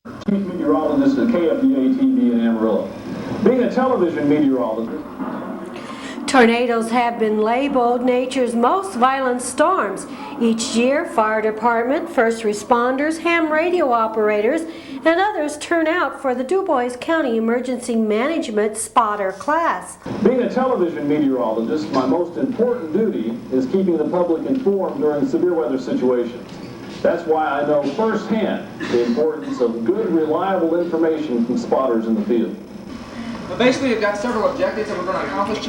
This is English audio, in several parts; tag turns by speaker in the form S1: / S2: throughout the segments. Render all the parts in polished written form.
S1: Chief meteorologist at KFDA TV in Amarillo. Being a television meteorologist,
S2: tornadoes have been labeled nature's most violent storms. Each year, fire department, first responders, ham radio operators, and others turn out for the Dubois County Emergency Management Spotter class.
S1: Being a television meteorologist, my most important duty is keeping the public informed during severe weather situations. That's why I know firsthand the importance of good, reliable information from spotters in the field.
S3: But basically, we've got several objectives that we're going to accomplish.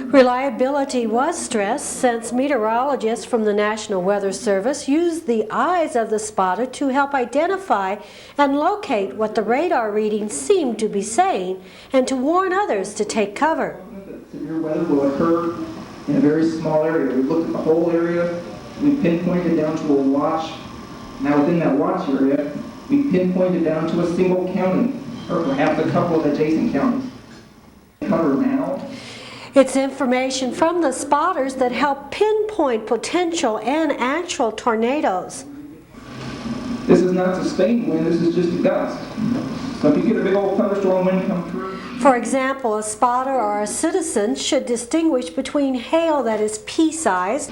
S2: Reliability was stressed since meteorologists from the National Weather Service use the eyes of the spotter to help identify and locate what the radar readings seem to be saying and to warn others to take cover.
S3: Severe weather will occur in a very small area. We looked at the whole area. We pinpointed down to a watch. Now within that watch area, we pinpointed down to a single county, or perhaps a couple of adjacent counties. Cover now.
S2: It's information from the spotters that help pinpoint potential and actual tornadoes.
S3: This is not sustained wind, this is just a gust. So if you get a big old thunderstorm wind come through.
S2: For example, a spotter or a citizen should distinguish between hail that is pea-sized.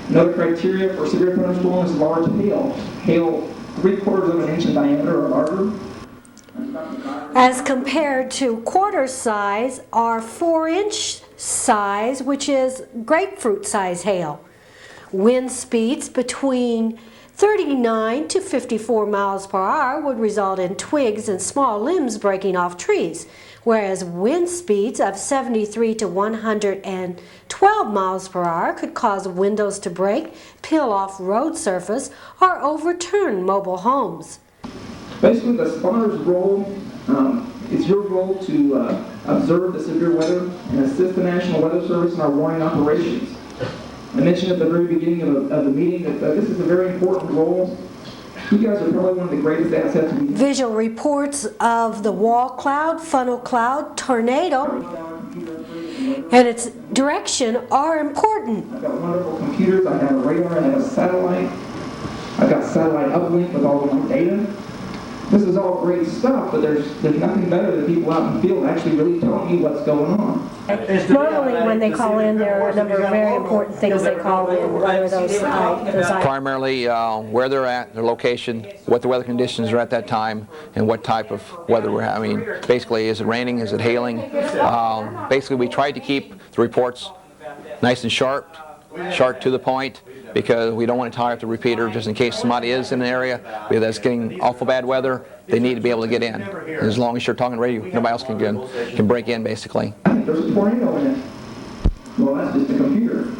S3: Another criteria for severe thunderstorm is large hail. Hail 3/4 of an inch in diameter or larger.
S2: As compared to quarter size or 4-inch size, which is grapefruit size hail. Wind speeds between 39 to 54 miles per hour would result in twigs and small limbs breaking off trees, whereas wind speeds of 73 to 112 miles per hour could cause windows to break, peel off road surface, or overturn mobile homes.
S3: Basically, the spotter's role, it's your role to observe the severe weather and assist the National Weather Service in our warning operations. I mentioned at the very beginning of the meeting that this is a very important role. You guys are probably one of the greatest assets.
S2: Visual reports of the wall cloud, funnel cloud, tornado, and its direction are important.
S3: I've got wonderful computers. I have a radar. I have a satellite. I've got satellite uplink with all of my data. This is all great stuff, but there's nothing better than people out in the field actually really telling me what's going on.
S2: Normally when they call in, there are a number of very important things they call in. What are those
S4: primarily where they're at, their location, what the weather conditions are at that time, and what type of weather we're having. Basically, is it raining, is it hailing? Basically, we tried to keep the reports nice and sharp to the point, because we don't want to tie up the repeater just in case somebody is in an area that's getting awful bad weather. They need to be able to get in. And as long as you're talking radio, nobody else can break in, basically.
S3: I think there's a tornado in it. Well, that's just a computer.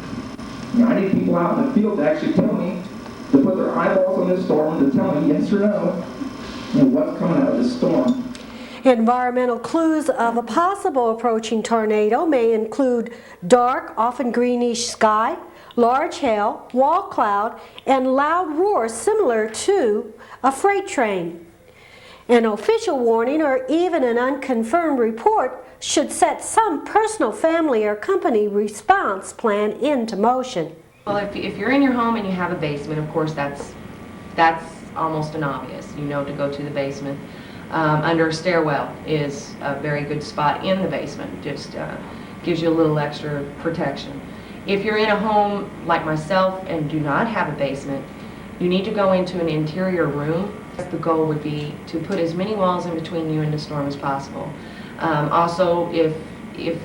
S3: I need people out in the field to actually tell me, to put their eyeballs on this storm and to tell me yes or no, what's coming out of this storm.
S2: Environmental clues of a possible approaching tornado may include dark, often greenish sky, large hail, wall cloud, and loud roar similar to a freight train. An official warning or even an unconfirmed report should set some personal, family, or company response plan into motion.
S5: Well, if you're in your home and you have a basement, of course that's almost an obvious. You know to go to the basement. Under a stairwell is a very good spot in the basement. Just gives you a little extra protection. If you're in a home like myself and do not have a basement, you need to go into an interior room. The goal would be to put as many walls in between you and the storm as possible. Also, if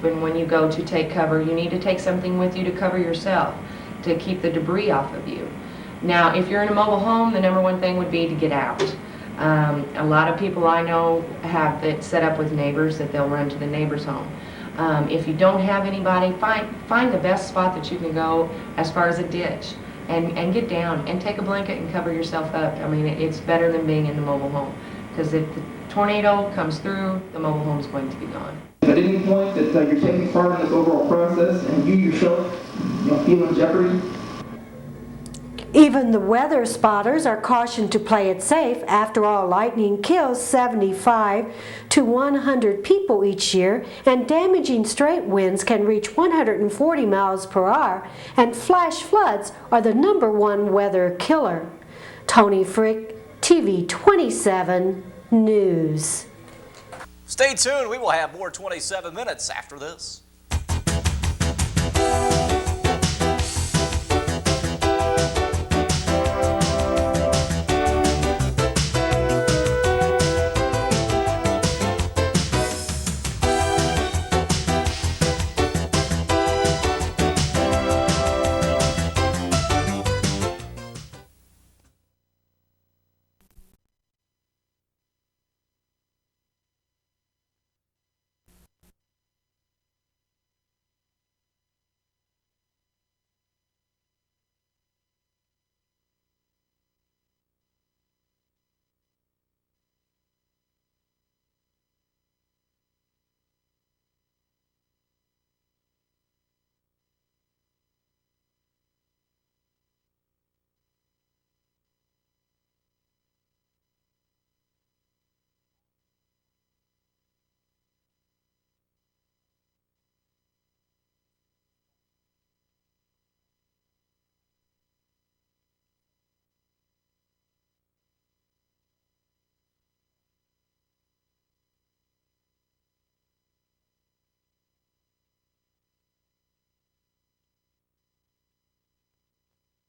S5: and when you go to take cover, you need to take something with you to cover yourself, to keep the debris off of you. Now, if you're in a mobile home, the number one thing would be to get out. A lot of people I know have it set up with neighbors that they'll run to the neighbor's home. If you don't have anybody, find the best spot that you can go as far as a ditch and get down and take a blanket and cover yourself up. I mean, it's better than being in the mobile home, because if the tornado comes through, the mobile home is going to be gone.
S3: At any point that you're taking part in this overall process and you yourself feel in jeopardy,
S2: even the weather spotters are cautioned to play it safe. After all, lightning kills 75 to 100 people each year, and damaging straight winds can reach 140 miles per hour, and flash floods are the #1 weather killer. Tony Frick, TV 27 News.
S6: Stay tuned. We will have more 27 Minutes after this.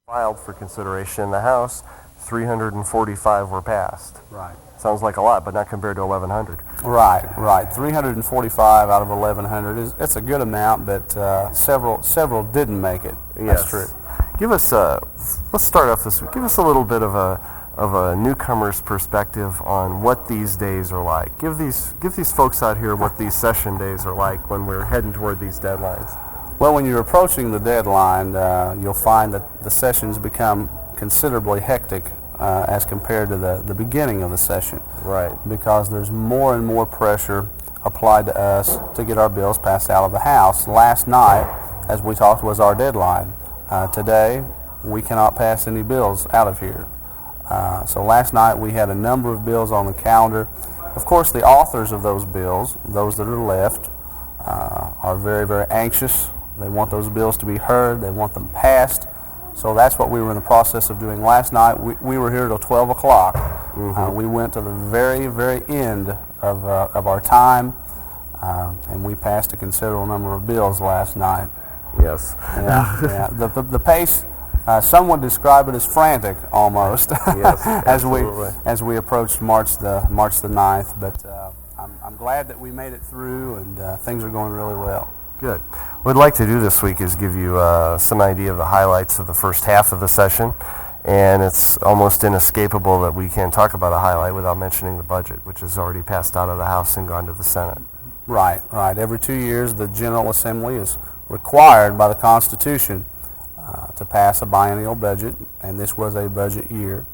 S7: Filed for consideration in the House, 345 were passed.
S8: Right.
S7: Sounds like a lot, but not compared to 1,100.
S8: Right. 345 out of 1,100 it's a good amount, but several didn't make it.
S7: Yes.
S8: That's true.
S7: Give us let's start off this. Give us a little bit of a newcomer's perspective on what these days are like. Give these folks out here what these session days are like when we're heading toward these deadlines.
S8: Well, when you're approaching the deadline, you'll find that the sessions become considerably hectic as compared to the beginning of the session.
S7: Right.
S8: Because there's more and more pressure applied to us to get our bills passed out of the House. Last night, as we talked, was our deadline. Today, we cannot pass any bills out of here. So last night we had a number of bills on the calendar. Of course, the authors of those bills, those that are left, are very, very anxious. They want those bills to be heard. They want them passed. So that's what we were in the process of doing last night. We were here till 12 o'clock. Mm-hmm. We went to the very, very end of our time, and we passed a considerable number of bills last night.
S7: Yes.
S8: Yeah. The pace, some would describe it as frantic almost.
S7: Yes,
S8: as we approached March the 9th. But I'm glad that we made it through, and things are going really well.
S7: Good. What I'd like to do this week is give you some idea of the highlights of the first half of the session, and it's almost inescapable that we can't talk about a highlight without mentioning the budget, which has already passed out of the House and gone to the Senate.
S8: Right. Every 2 years, the General Assembly is required by the Constitution to pass a biennial budget, and this was a budget year.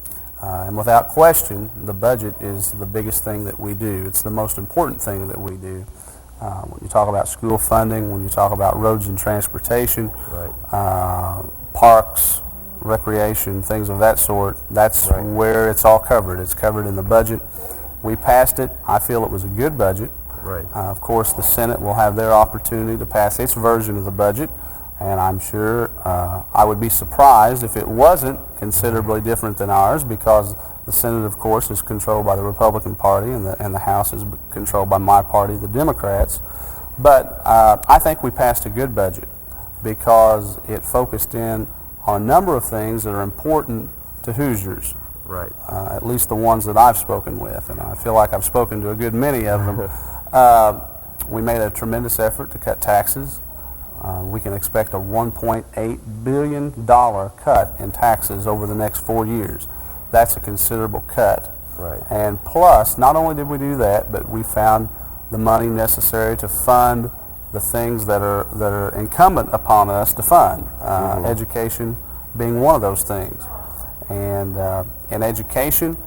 S8: And without question, the budget is the biggest thing that we do. It's the most important thing that we do. When you talk about school funding, when you talk about roads and transportation,
S7: right.
S8: Parks, recreation, things of that sort, that's right. Where it's all covered. It's covered in the budget. We passed it. I feel it was a good budget.
S7: Right.
S8: Of course, the Senate will have their opportunity to pass its version of the budget, and I'm sure I would be surprised if it wasn't considerably different than ours, because the Senate, of course, is controlled by the Republican Party, and the House is controlled by my party, the Democrats. But I think we passed a good budget because it focused in on a number of things that are important to Hoosiers.
S7: Right.
S8: At least the ones that I've spoken with, and I feel like I've spoken to a good many of them. We made a tremendous effort to cut taxes. We can expect a $1.8 billion cut in taxes over the next 4 years. That's a considerable cut.
S7: Right.
S8: And plus, not only did we do that, but we found the money necessary to fund the things that are incumbent upon us to fund. Education being one of those things. And in education,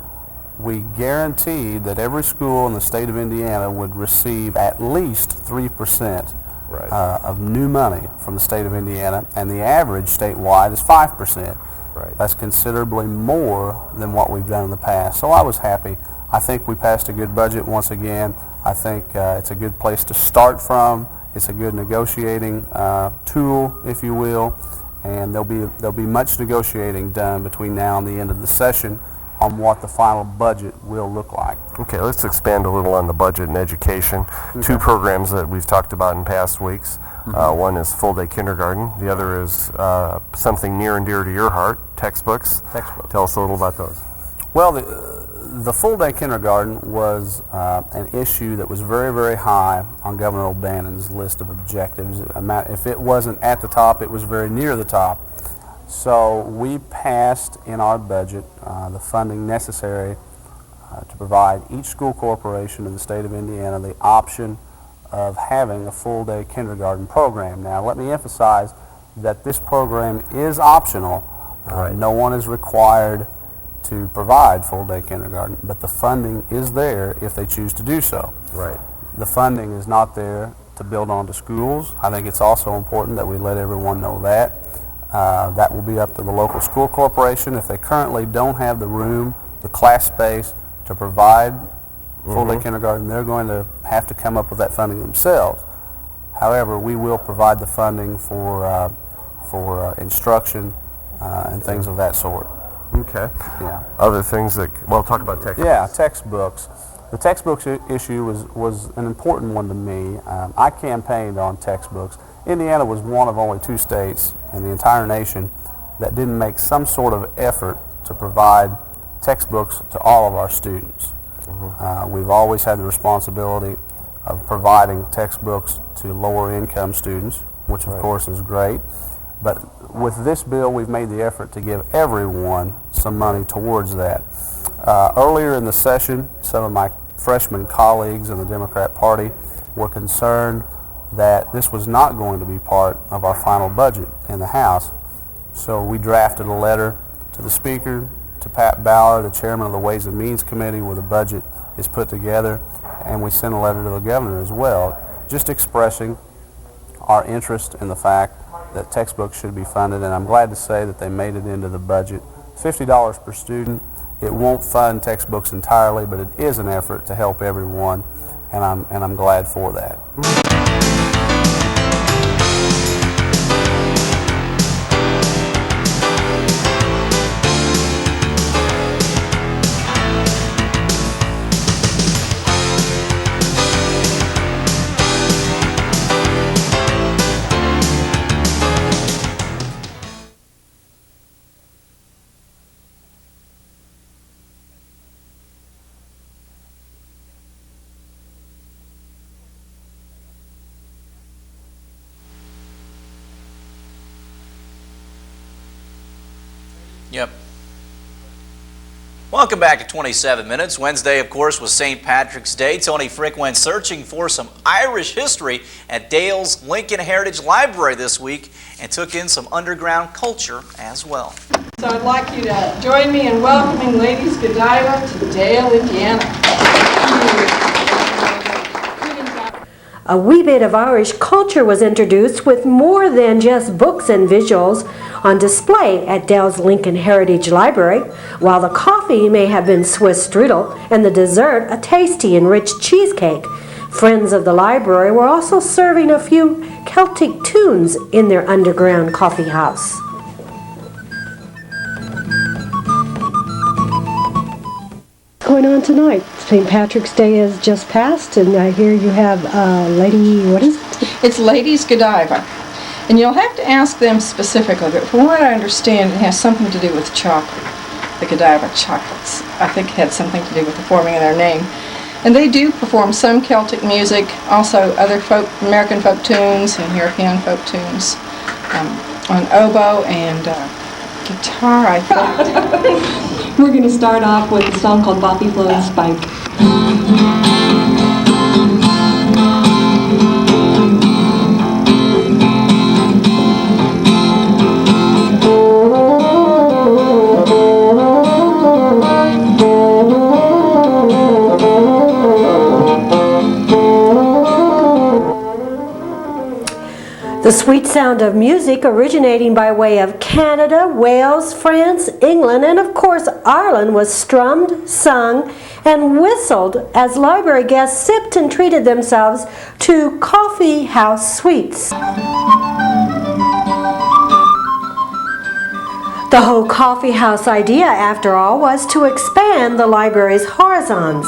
S8: we guaranteed that every school in the state of Indiana would receive at least 3%
S7: right.
S8: Of new money from the state of Indiana, and the average statewide is 5%.
S7: Right.
S8: That's considerably more than what we've done in the past. So I was happy. I think we passed a good budget once again. I think it's a good place to start from. It's a good negotiating tool, if you will, and there'll be much negotiating done between now and the end of the session. on what the final budget will look like.
S7: Okay, let's expand a little on the budget and education. Two programs that we've talked about in past weeks. One is full-day kindergarten. The other is something near and dear to your heart, textbooks. Tell us a little about those.
S8: Well, the full-day kindergarten was an issue that was very, very high on Governor O'Bannon's list of objectives. If it wasn't at the top, it was very near the top. So we passed in our budget the funding necessary to provide each school corporation in the state of Indiana the option of having a full-day kindergarten program. Now, let me emphasize that this program is optional. No one is required to provide full-day kindergarten, but the funding is there if they choose to do so.
S7: Right.
S8: The funding is not there to build onto schools. I think it's also important that we let everyone know that. That will be up to the local school corporation. If they currently don't have the room, the class space to provide full-day kindergarten, they're going to have to come up with that funding themselves. However, we will provide the funding for instruction and things of that sort.
S7: Okay.
S8: Yeah.
S7: Other things that, well, talk about textbooks.
S8: Yeah, textbooks. The textbooks issue was an important one to me. I campaigned on textbooks. Indiana was one of only 2 states in the entire nation that didn't make some sort of effort to provide textbooks to all of our students. We've always had the responsibility of providing textbooks to lower income students, which of course is great. But with this bill, we've made the effort to give everyone some money towards that. Earlier in the session, some of my freshman colleagues in the Democrat Party were concerned that this was not going to be part of our final budget in the House. So we drafted a letter to the Speaker, to Pat Bauer, the Chairman of the Ways and Means Committee, where the budget is put together, and we sent a letter to the Governor as well, just expressing our interest in the fact that textbooks should be funded, and I'm glad to say that they made it into the budget. $50 per student. It won't fund textbooks entirely, but it is an effort to help everyone, and I'm glad for that.
S6: Yep. Welcome back to 27 Minutes. Wednesday, of course, was St. Patrick's Day. Tony Frick went searching for some Irish history at Dale's Lincoln Heritage Library this week and took in some underground culture as well.
S9: So I'd like you to join me in welcoming Ladies Godiva to Dale, Indiana.
S2: A wee bit of Irish culture was introduced with more than just books and visuals on display at Dale's Lincoln Heritage Library, while the coffee may have been Swiss strudel and the dessert a tasty and rich cheesecake. Friends of the library were also serving a few Celtic tunes in their underground coffee house. What's going on tonight? St. Patrick's Day has just passed, and I hear you have Lady, what is it?
S9: It's Ladies Godiva. And you'll have to ask them specifically, but from what I understand, it has something to do with chocolate. The Godiva chocolates, I think, had something to do with the forming of their name. And they do perform some Celtic music, also other American folk tunes and European folk tunes on oboe and guitar, I think.
S10: We're going to start off with a song called Boppy Flo and Spike.
S2: The sweet sound of music originating by way of Canada, Wales, France, England, and of course Ireland was strummed, sung, and whistled as library guests sipped and treated themselves to coffee house sweets. The whole coffee house idea, after all, was to expand the library's horizons.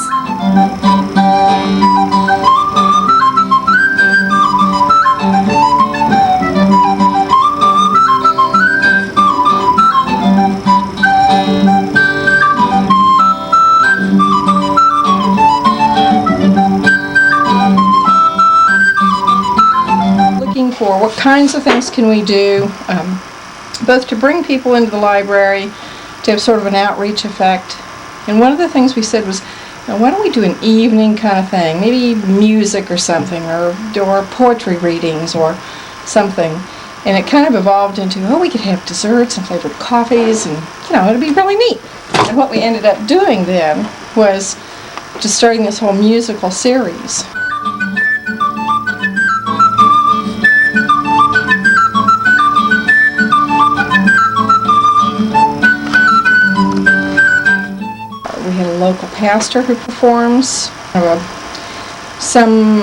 S9: Looking for what kinds of things can we do, both to bring people into the library, to have sort of an outreach effect. And one of the things we said was, why don't we do an evening kind of thing, maybe music or something, or poetry readings or something. And it kind of evolved into, we could have desserts and flavored coffees, and it'd be really neat. And what we ended up doing then was just starting this whole musical series. We had a local pastor who performs, some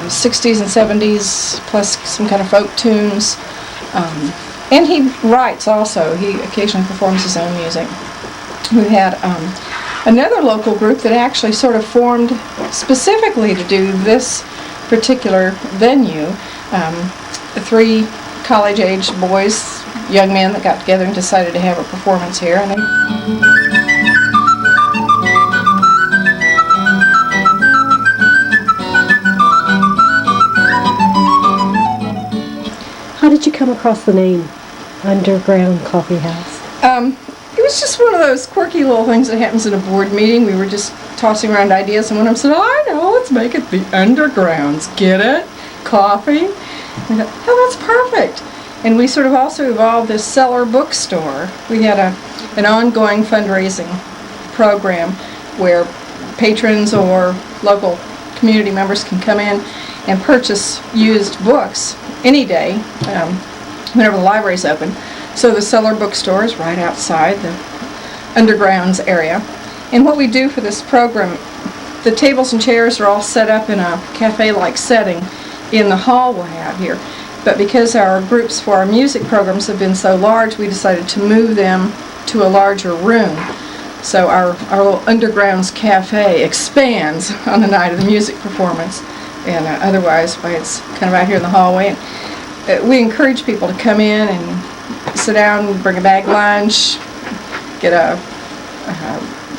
S9: 60s and 70s, plus some kind of folk tunes. And he writes also. He occasionally performs his own music. We had another local group that actually sort of formed specifically to do this particular venue. The 3 college-aged boys, young men that got together and decided to have a performance here. And
S2: How did you come across the name Underground Coffee House?
S9: It was just one of those quirky little things that happens in a board meeting. We were just tossing around ideas, and one of them said, I know, let's make it the Undergrounds. Get it? Coffee? We thought, that's perfect. And we sort of also evolved this cellar bookstore. We had an ongoing fundraising program where patrons or local community members can come in and purchase used books any day, whenever the library's open. So the cellar bookstore is right outside the Undergrounds area. And what we do for this program, the tables and chairs are all set up in a cafe-like setting in the hallway out here. But because our groups for our music programs have been so large, we decided to move them to a larger room. So our little Undergrounds cafe expands on the night of the music performance. And otherwise, it's kind of out here in the hallway. And we encourage people to come in and sit down, bring a bag lunch, get a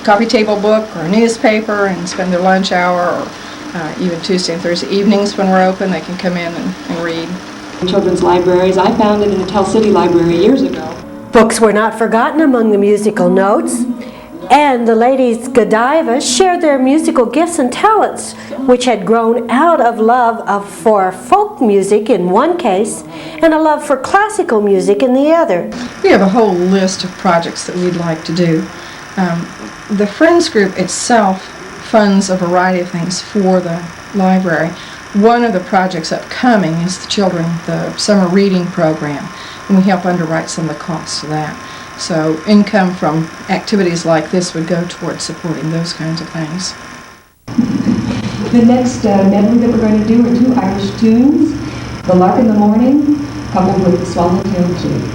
S9: coffee table book or a newspaper, and spend their lunch hour, or even Tuesday and Thursday evenings when we're open, they can come in and read.
S10: Children's libraries. I found it in the Tell City Library years ago.
S2: Books were not forgotten among the musical notes, and the ladies Godiva shared their musical gifts and talents, which had grown out of love for folk music in one case and a love for classical music in the other.
S9: We have a whole list of projects that we'd like to do. The Friends group itself funds a variety of things for the library. One of the projects upcoming is the summer reading program, and we help underwrite some of the costs of that. So income from activities like this would go towards supporting those kinds of things.
S10: The next medley that we're going to do are 2 Irish tunes, The Lark in the Morning, coupled with the Swallowtail Tune.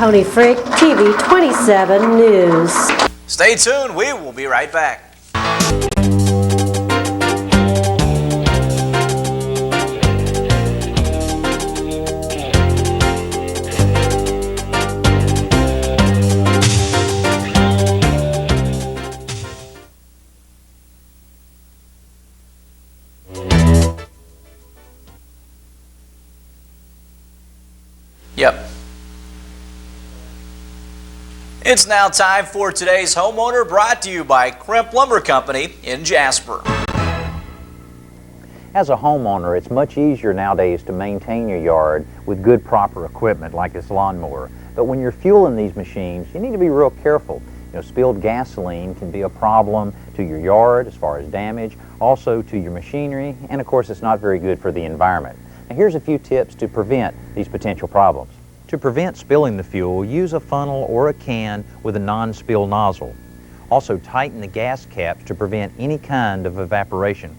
S2: Tony Frick, TV 27 News.
S6: Stay tuned. We will be right back. Yep. It's now time for today's homeowner, brought to you by Crimp Lumber Company in Jasper.
S11: As a homeowner, it's much easier nowadays to maintain your yard with good proper equipment like this lawnmower. But when you're fueling these machines, you need to be real careful. You know, spilled gasoline can be a problem to your yard as far as damage, also to your machinery, and of course it's not very good for the environment. Now here's a few tips to prevent these potential problems. To prevent spilling the fuel, use a funnel or a can with a non-spill nozzle. Also tighten the gas caps to prevent any kind of evaporation.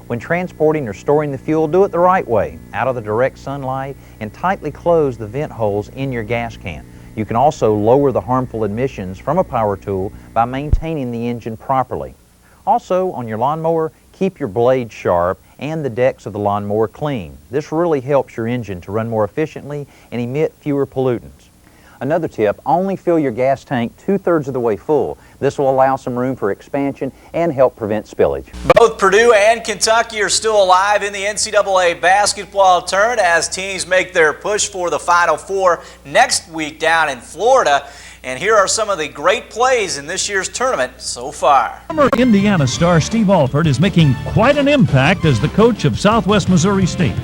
S11: When transporting or storing the fuel, do it the right way, out of the direct sunlight, and tightly close the vent holes in your gas can. You can also lower the harmful emissions from a power tool by maintaining the engine properly. Also, on your lawnmower, keep your blades sharp and the decks of the lawnmower clean. This really helps your engine to run more efficiently and emit fewer pollutants. Another tip, only fill your gas tank 2/3 of the way full. This will allow some room for expansion and help prevent spillage.
S6: Both Purdue and Kentucky are still alive in the NCAA basketball tournament as teams make their push for the Final Four next week down in Florida. And here are some of the great plays in this year's tournament so far.
S12: Former Indiana star Steve Alford is making quite an impact as the coach of Southwest Missouri State.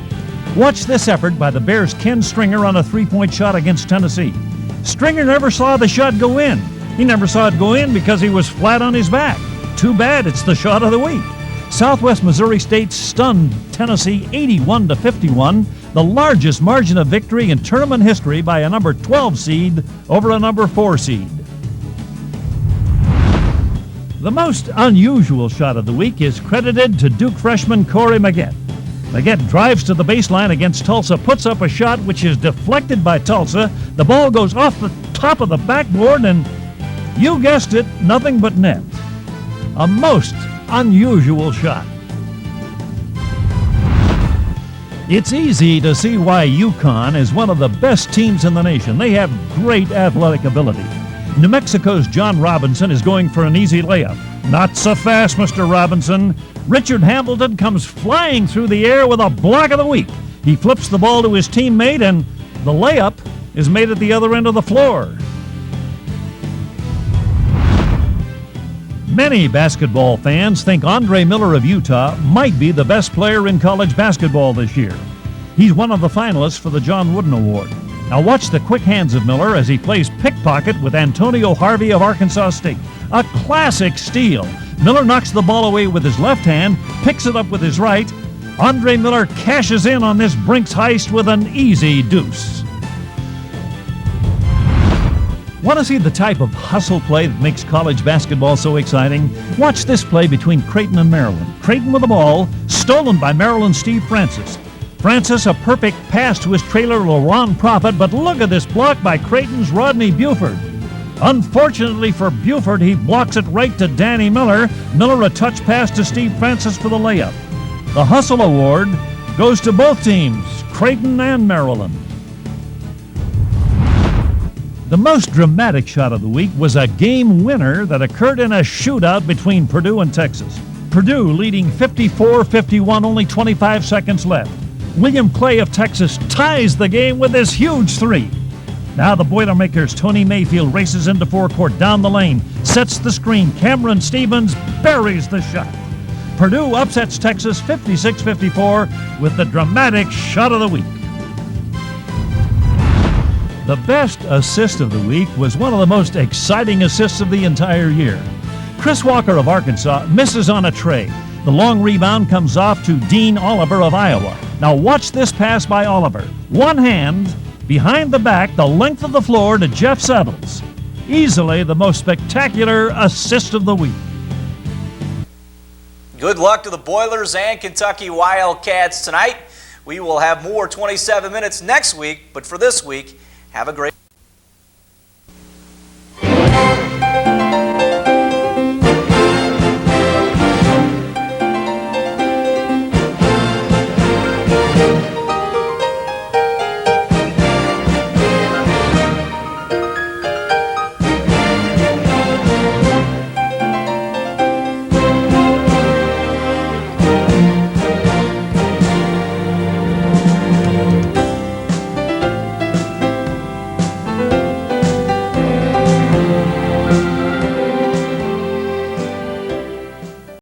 S12: Watch this effort by the Bears' Ken Stringer on a three-point shot against Tennessee. Stringer never saw the shot go in. He never saw it go in because he was flat on his back. Too bad it's the shot of the week. Southwest Missouri State stunned Tennessee 81-51, the largest margin of victory in tournament history by a number 12 seed over a number 4 seed. The most unusual shot of the week is credited to Duke freshman Corey Maggette. Maggette drives to the baseline against Tulsa, puts up a shot which is deflected by Tulsa. The ball goes off the top of the backboard and, you guessed it, nothing but net. A most unusual shot. It's easy to see why UConn is one of the best teams in the nation. They have great athletic ability. New Mexico's John Robinson is going for an easy layup. Not so fast, Mr. Robinson. Richard Hamilton comes flying through the air with a block of the week. He flips the ball to his teammate, and the layup is made at the other end of the floor. Many basketball fans think Andre Miller of Utah might be the best player in college basketball this year. He's one of the finalists for the John Wooden Award. Now watch the quick hands of Miller as he plays pickpocket with Antonio Harvey of Arkansas State. A classic steal. Miller knocks the ball away with his left hand, picks it up with his right. Andre Miller cashes in on this Brinks heist with an easy deuce. Want to see the type of hustle play that makes college basketball so exciting? Watch this play between Creighton and Maryland. Creighton with the ball, stolen by Maryland's Steve Francis. Francis, a perfect pass to his trailer, LaRon Prophet, but look at this block by Creighton's Rodney Buford. Unfortunately for Buford, he blocks it right to Danny Miller. Miller a touch pass to Steve Francis for the layup. The Hustle Award goes to both teams, Creighton and Maryland. The most dramatic shot of the week was a game winner that occurred in a shootout between Purdue and Texas. Purdue leading 54-51, only 25 seconds left. William Clay of Texas ties the game with this huge three. Now the Boilermakers' Tony Mayfield races into forecourt down the lane, sets the screen. Cameron Stevens buries the shot. Purdue upsets Texas 56-54 with the dramatic shot of the week. The best assist of the week was one of the most exciting assists of the entire year. Chris Walker of Arkansas misses on a tray. The long rebound comes off to Dean Oliver of Iowa. Now watch this pass by Oliver. One hand, behind the back, the length of the floor to Jeff Settles. Easily the most spectacular assist of the week.
S6: Good luck to the Boilers and Kentucky Wildcats tonight. We will have more 27 minutes next week, but for this week, have a great